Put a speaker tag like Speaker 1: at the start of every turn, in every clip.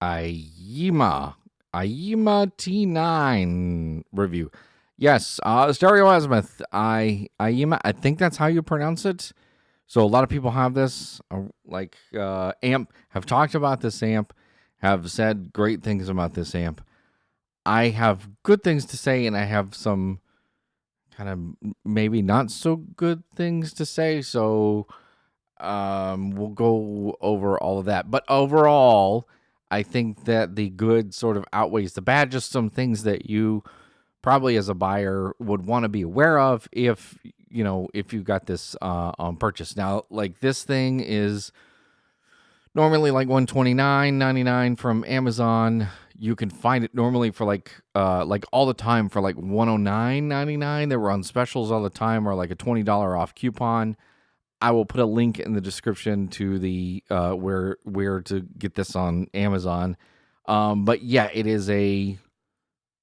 Speaker 1: Aiyima T9 review. Yes, stereo azimuth. Aiyima. I think that's how you pronounce it. So a lot of people have this, amp, have talked about this amp, have said great things about this amp. I have good things to say, and I have some kind of maybe not so good things to say. So we'll go over all of that. But overall, I think that the good sort of outweighs the bad. Just some things that you probably as a buyer would want to be aware of if you got this on purchase. Now, like, this thing is normally like $129.99 from Amazon. You can find it normally for like all the time for like $109.99. They were on specials all the time, or like a $20 off coupon. I will put a link in the description to the where to get this on Amazon. But yeah, it is a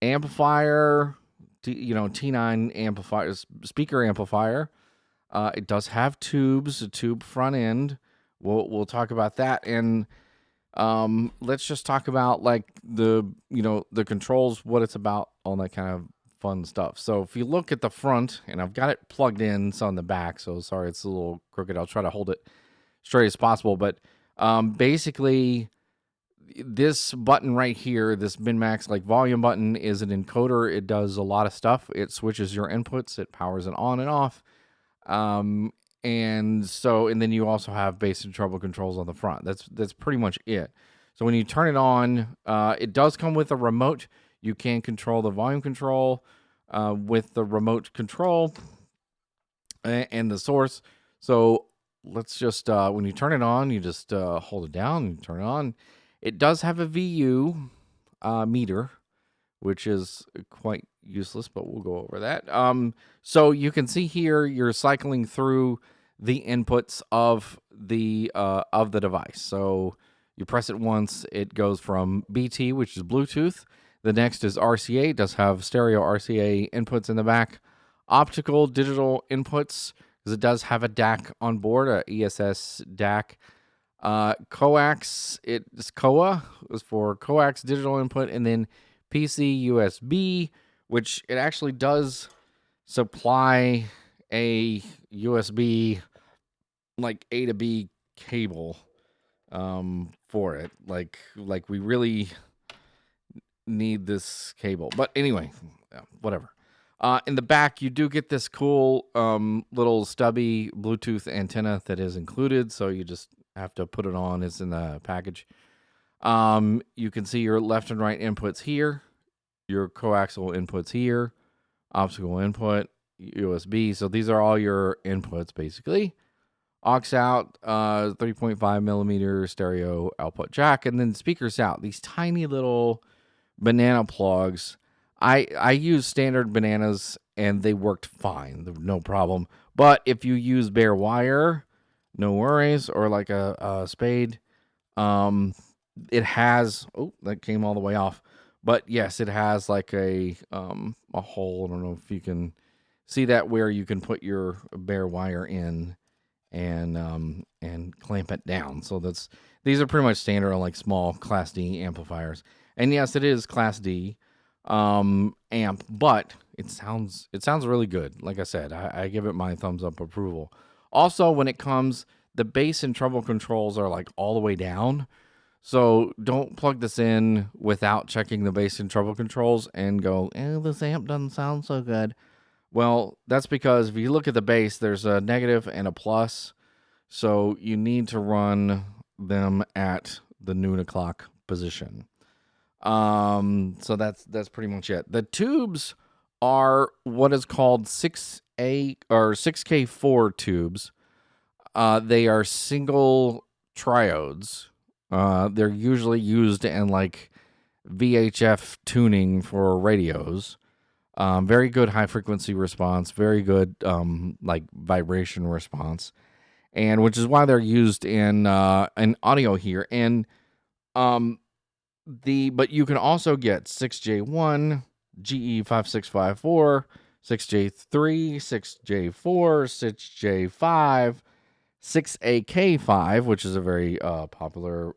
Speaker 1: amplifier, T9 amplifier, speaker amplifier. It does have tubes, a tube front end. We'll talk about that, and let's just talk about like the controls, what it's about, all that kind of fun stuff. So if you look at the front, and I've got it plugged in, it's on the back, so sorry it's a little crooked. I'll try to hold it straight as possible. But basically, this button right here, this min-max like volume button, is an encoder. It does a lot of stuff. It switches your inputs. It powers it on and off. And then you also have bass and treble controls on the front. That's pretty much it. So when you turn it on, it does come with a remote. You can control the volume control with the remote control and the source. So let's just, when you turn it on, you just hold it down and turn it on. It does have a VU meter, which is quite useless, but we'll go over that. So you can see here, you're cycling through the inputs of the device. So you press it once, it goes from BT, which is Bluetooth. The next is RCA. It does have stereo RCA inputs in the back. Optical digital inputs, because it does have a DAC on board, a ESS DAC. Coax, it's COA, is for coax digital input, and then PC USB, which it actually does supply a USB like A to B cable for it. Like we really need this cable. But anyway, whatever. In the back, you do get this cool little stubby Bluetooth antenna that is included, so you just have to put it on. It's in the package. You can see your left and right inputs here, your coaxial inputs here, optical input, USB. So these are all your inputs, basically. Aux out, 3.5 millimeter stereo output jack, and then speakers out. These tiny little banana plugs. I use standard bananas, and they worked fine, no problem. But if you use bare wire, no worries, or like a spade. It has, that came all the way off. But yes, it has like a hole. I don't know if you can see that, where you can put your bare wire in and clamp it down. So these are pretty much standard on like small Class D amplifiers. And yes, it is Class D amp, but it sounds really good. Like I said, I give it my thumbs up approval. Also, when it comes, the bass and treble controls are like all the way down. So don't plug this in without checking the bass and treble controls and go, this amp doesn't sound so good. Well, that's because if you look at the bass, there's a negative and a plus. So you need to run them at the noon o'clock position. So that's pretty much it. The tubes are what is called 6A or 6K4 tubes. They are single triodes. They're usually used in like VHF tuning for radios. Very good high frequency response, very good like vibration response, and which is why they're used in audio here. And but you can also get 6J1, GE5654, 6J3, 6J4, 6J5, 6AK5, which is a very popular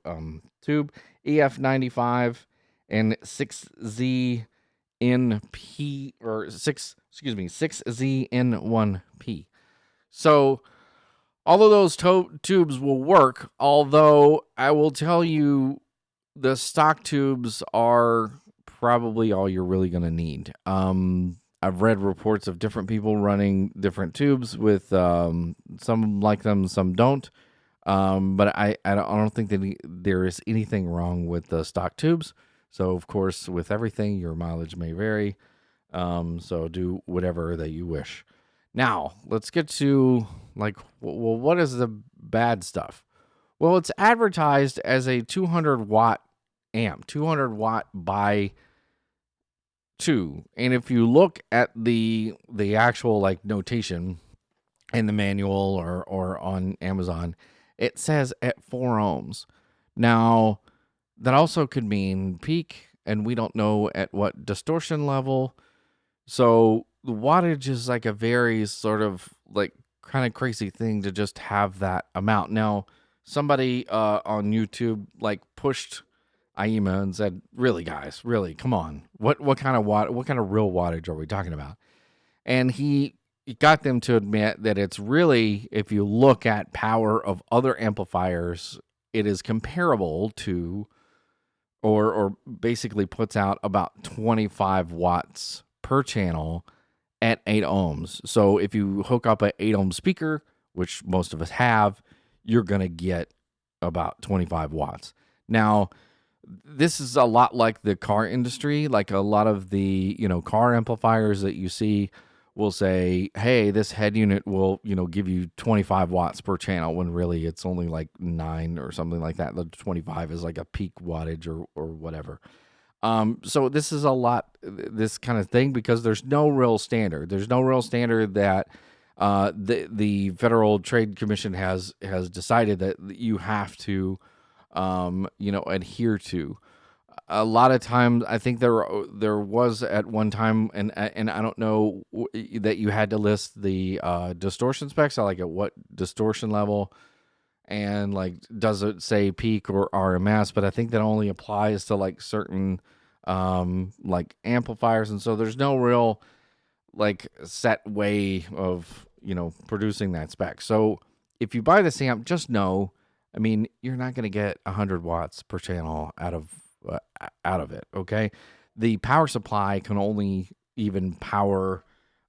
Speaker 1: tube, EF95, and 6ZNP, or 6ZN1P. So all of those tubes will work, although I will tell you the stock tubes are probably all you're really going to need. I've read reports of different people running different tubes with some like them, some don't. But I don't think that there is anything wrong with the stock tubes. So of course, with everything, your mileage may vary. So do whatever that you wish. Now let's get to like, well, what is the bad stuff? Well, it's advertised as a 200 watt amp, 200 watt by 2. And if you look at the actual like notation in the manual or on Amazon, it says at 4 ohms. Now, that also could mean peak, and we don't know at what distortion level. So the wattage is like a very sort of like kind of crazy thing to just have that amount. Now, somebody on YouTube like pushed Aiyima and said, "Really, guys, really, come on. What kind of real wattage are we talking about?" And he got them to admit that it's really, if you look at power of other amplifiers, it is comparable to, or basically puts out about 25 watts per channel at 8 ohms. So if you hook up an 8 ohm speaker, which most of us have, you're going to get about 25 watts. Now, this is a lot like the car industry. Like a lot of the, car amplifiers that you see will say, hey, this head unit will, give you 25 watts per channel, when really it's only like 9 or something like that. The 25 is like a peak wattage or whatever. So this is a lot, this kind of thing, because there's no real standard. There's no real standard that the Federal Trade Commission has decided that you have to adhere to. A lot of times, I think there was at one time, and I don't know, that you had to list the distortion specs, so like at what distortion level, and like does it say peak or RMS? But I think that only applies to like certain like amplifiers, and so there's no real like set way of producing that spec. So if you buy this amp, just know, I mean, you're not going to get 100 watts per channel out of it. Okay, the power supply can only even power.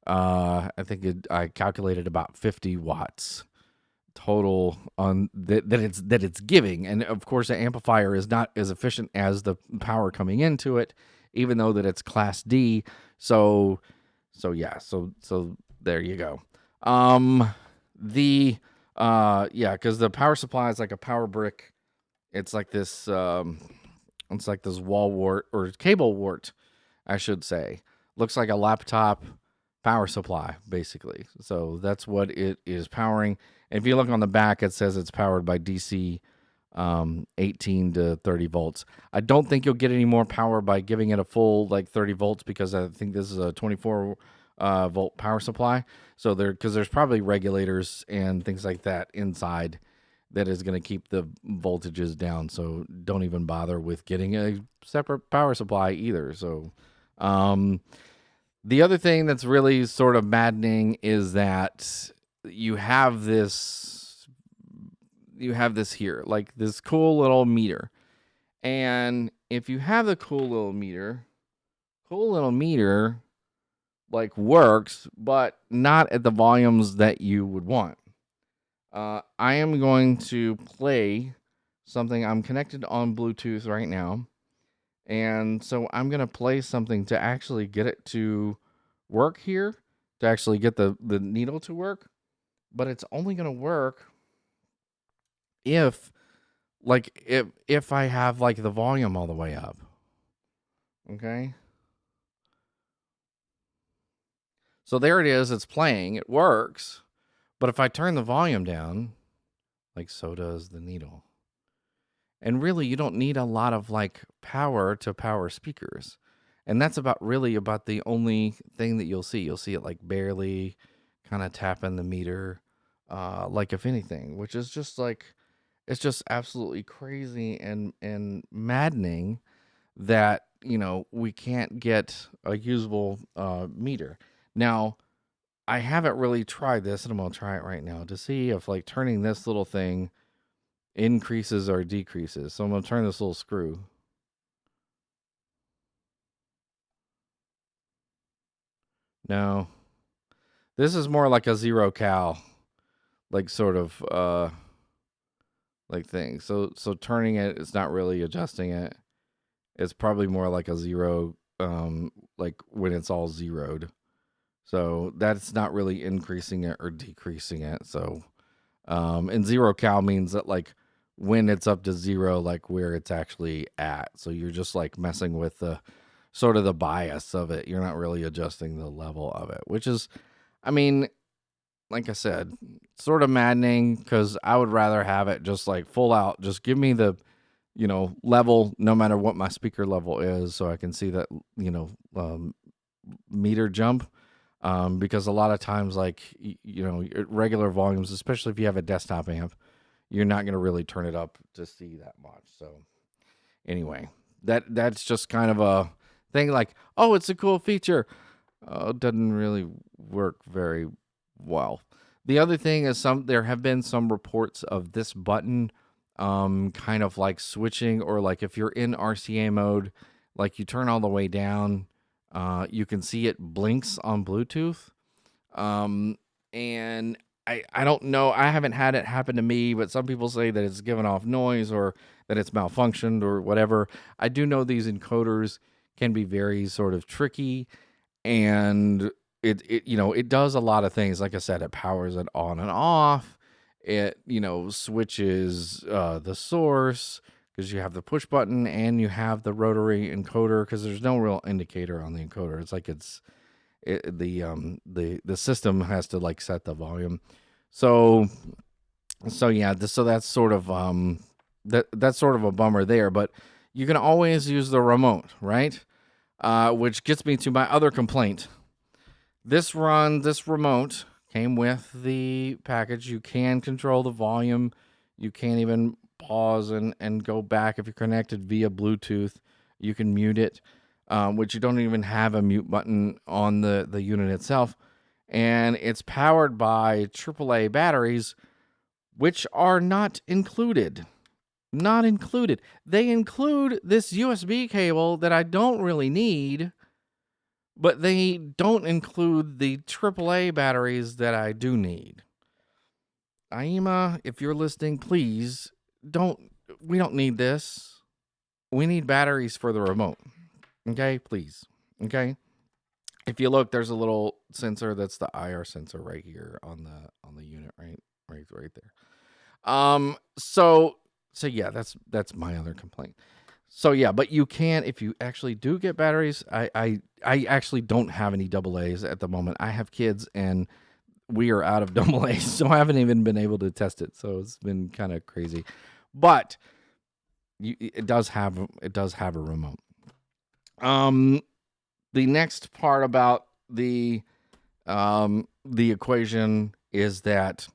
Speaker 1: I think I calculated about 50 watts total on that it's giving, and of course, the amplifier is not as efficient as the power coming into it, even though that it's Class D. So there you go. Because the power supply is like a power brick. It's like this wall wart or cable wart, I should say. Looks like a laptop power supply, basically. So that's what it is powering. And if you look on the back, it says it's powered by DC 18 to 30 volts. I don't think you'll get any more power by giving it a full like 30 volts, because I think this is a 24 volt power supply. So because there's probably regulators and things like that inside that is going to keep the voltages down. So don't even bother with getting a separate power supply either. So the other thing that's really sort of maddening is that you have this here, like this cool little meter. And if you have the cool little meter like works, but not at the volumes that you would want. I am going to play something. I'm connected on Bluetooth right now. And so I'm going to play something to actually get it to work here, to actually get the needle to work. But it's only going to work if I have like the volume all the way up. Okay? So there it is. It's playing. It works. But if I turn the volume down, like so does the needle. And really, you don't need a lot of like power to power speakers. And that's about the only thing that you'll see. You'll see it like barely kind of tapping the meter. like if anything, which is just like it's just absolutely crazy and maddening that we can't get a usable meter. Now, I haven't really tried this, and I'm gonna try it right now to see if like turning this little thing increases or decreases. So I'm gonna turn this little screw. No, this is more like a zero cal, like sort of like thing. So turning it is not really adjusting it. It's probably more like a zero, like when it's all zeroed. So that's not really increasing it or decreasing it. So, and zero cal means that like when it's up to zero, like where it's actually at. So you're just like messing with the sort of the bias of it. You're not really adjusting the level of it, which is, I mean, like I said, sort of maddening because I would rather have it just like full out. Just give me the, level no matter what my speaker level is so I can see that, meter jump. Because a lot of times, like, regular volumes, especially if you have a desktop amp, you're not going to really turn it up to see that much. So anyway, that's just kind of a thing like, oh, it's a cool feature. It doesn't really work very well. The other thing is there have been some reports of this button kind of like switching, or like if you're in RCA mode, like you turn all the way down, you can see it blinks on Bluetooth. Um, and I don't know. I haven't had it happen to me, but some people say that it's giving off noise or that it's malfunctioned or whatever. I do know these encoders can be very sort of tricky, and it does a lot of things. Like I said, it powers it on and off. It switches the source because you have the push button and you have the rotary encoder because there's no real indicator on the encoder. It's like the system has to like set the volume. So yeah, so that's sort of that's sort of a bummer there. But you can always use the remote, right? Which gets me to my other complaint. This remote came with the package. You can control the volume. You can't even pause and go back if you're connected via Bluetooth. You can mute it, which you don't even have a mute button on the unit itself. And it's powered by Aaa batteries, which are not included. Not included. They include this USB cable that I don't really need, but they don't include the AAA batteries that I do need. Aiyima, if you're listening, please we don't need this. We need batteries for the remote. Okay, please. Okay. If you look, there's a little sensor that's the IR sensor right here on the unit, right there. So yeah, that's my other complaint. So yeah, but you can, if you actually do get batteries. I actually don't have any AA's at the moment. I have kids and we are out of AA's, so I haven't even been able to test it. So it's been kind of crazy, but it does have a remote. The next part about the equation is that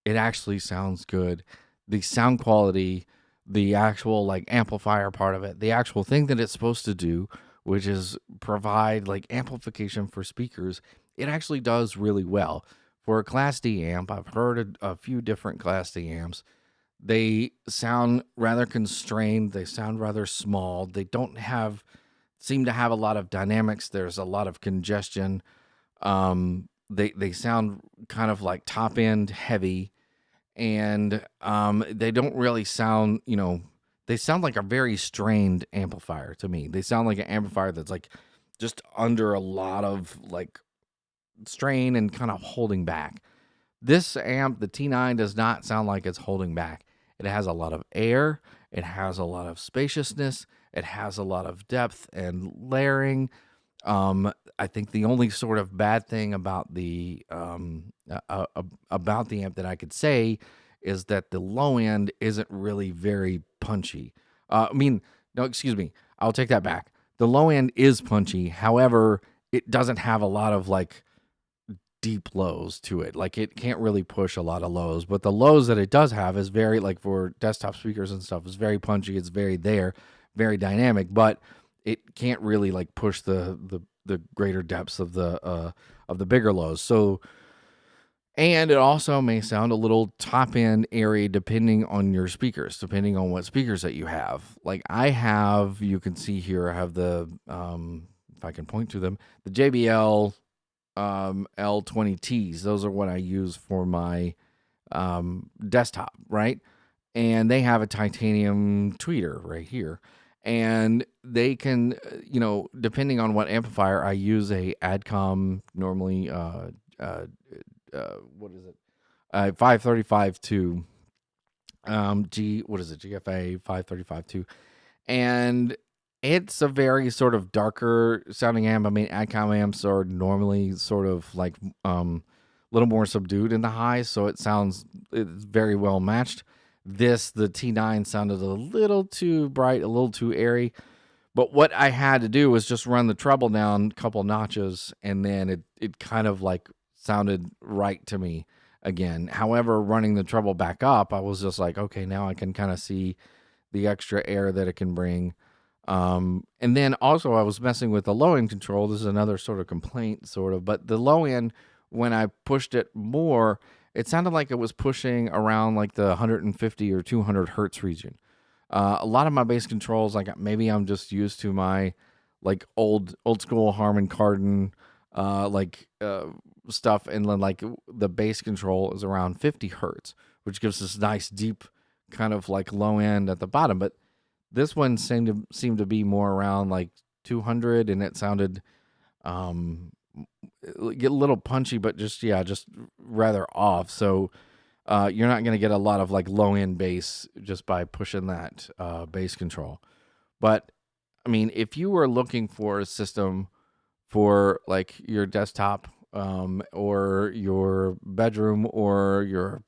Speaker 1: it actually sounds good. The sound quality, the actual like amplifier part of it, the actual thing that it's supposed to do, which is provide like amplification for speakers, it actually does really well. For a Class D amp, I've heard a few different Class D amps. They sound rather constrained. They sound rather small. They don't seem to have a lot of dynamics. There's a lot of congestion. They sound kind of like top end heavy, and they don't really sound, they sound like a very strained amplifier to me. They sound like an amplifier that's like just under a lot of like strain and kind of holding back. This amp, the T9, does not sound like it's holding back. It has a lot of air, it has a lot of spaciousness, it has a lot of depth and layering. I think the only sort of bad thing about the amp that I could say is that the low end isn't really very punchy. No, excuse me. I'll take that back. The low end is punchy. However, it doesn't have a lot of like deep lows to it. Like it can't really push a lot of lows, but the lows that it does have is very, like for desktop speakers and stuff, is very punchy. It's very very dynamic, but it can't really like push the greater depths of the bigger lows. So, and it also may sound a little top end airy depending on your speakers, depending on what speakers that you have. Like I have, you can see here, I have the if I can point to them, the JBL L20Ts. Those are what I use for my desktop, right? And they have a titanium tweeter right here. And they can, depending on what amplifier I use, a Adcom normally, what is it? 535 to GFA 535 2, and it's a very sort of darker sounding amp. I mean, Adcom amps are normally sort of like a little more subdued in the highs, so it's very well matched. The T9 sounded a little too bright, a little too airy. But what I had to do was just run the treble down a couple notches, and then it kind of like sounded right to me again. However, running the treble back up, I was just like, okay, now I can kind of see the extra air that it can bring. And then also I was messing with the low end control. This is another sort of complaint, but the low end, when I pushed it more, it sounded like it was pushing around like the 150 or 200 hertz region. A lot of my bass controls, like maybe I'm just used to my like old school Harman Kardon stuff, and then like the bass control is around 50 hertz, which gives this nice deep kind of like low end at the bottom. But this one seemed to be more around like 200, and it sounded get a little punchy, but just rather off. So you're not going to get a lot of like low end bass just by pushing that bass control. But I mean, if you were looking for a system for like your desktop or your bedroom or your,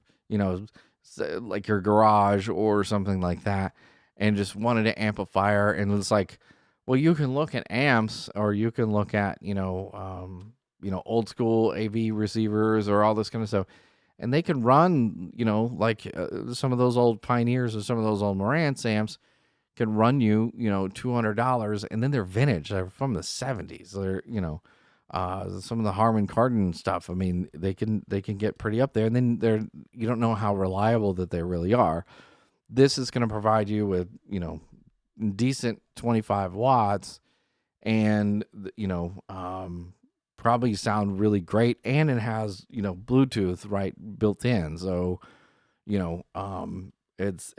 Speaker 1: like your garage or something like that, and just wanted an amplifier, and it's like, well, you can look at amps, or you can look at, old school AV receivers or all this kind of stuff. And they can run, like some of those old Pioneers or some of those old Marantz amps can run you, $200, and then they're vintage. They're from the 70s. They're, some of the Harman Kardon stuff. I mean, they can get pretty up there, and then you don't know how reliable that they really are. This is going to provide you with, decent 25 watts, and probably sound really great, and it has Bluetooth right built in, so it's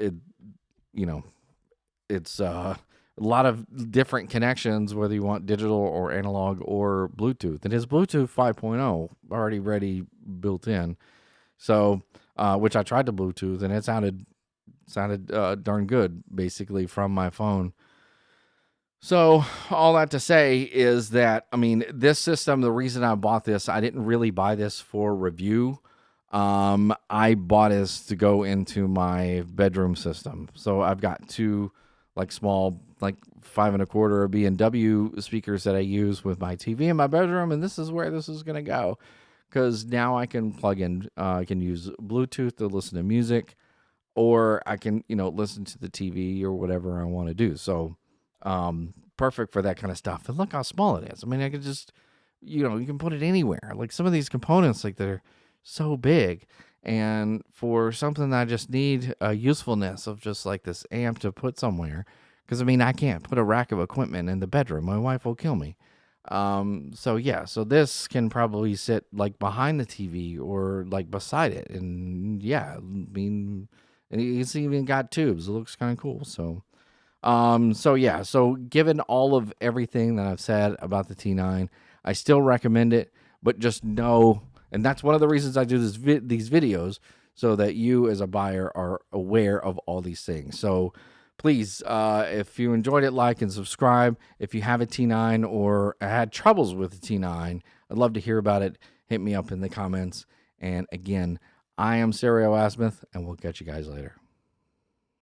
Speaker 1: a lot of different connections, whether you want digital or analog or Bluetooth. It is Bluetooth 5.0 already ready built in, so which I tried to Bluetooth, and it sounded darn good basically from my phone. So all that to say is that, I mean, this system, the reason I bought this, I didn't really buy this for review. I bought this to go into my bedroom system. So I've got two like small, like 5.25 B&W speakers that I use with my TV in my bedroom. And this is where this is going to go, because now I can plug in, I can use Bluetooth to listen to music, or I can, listen to the TV or whatever I want to do. So, perfect for that kind of stuff. And look how small it is. I mean, I could just, you can put it anywhere. Like some of these components, like they're so big, and for something that I just need a usefulness of just like this amp to put somewhere. Because I mean, I can't put a rack of equipment in the bedroom. My wife will kill me. So this can probably sit like behind the TV or like beside it. And I mean, it's even got tubes. It looks kind of cool. So given all of everything that I've said about the T9, I still recommend it, but just know, and that's one of the reasons I do these videos, so that you as a buyer are aware of all these things. So please, if you enjoyed it, like and subscribe. If you have a T9 or had troubles with the T9, I'd love to hear about it. Hit me up in the comments. And again, I am Rca Inputs, and we'll catch you guys later.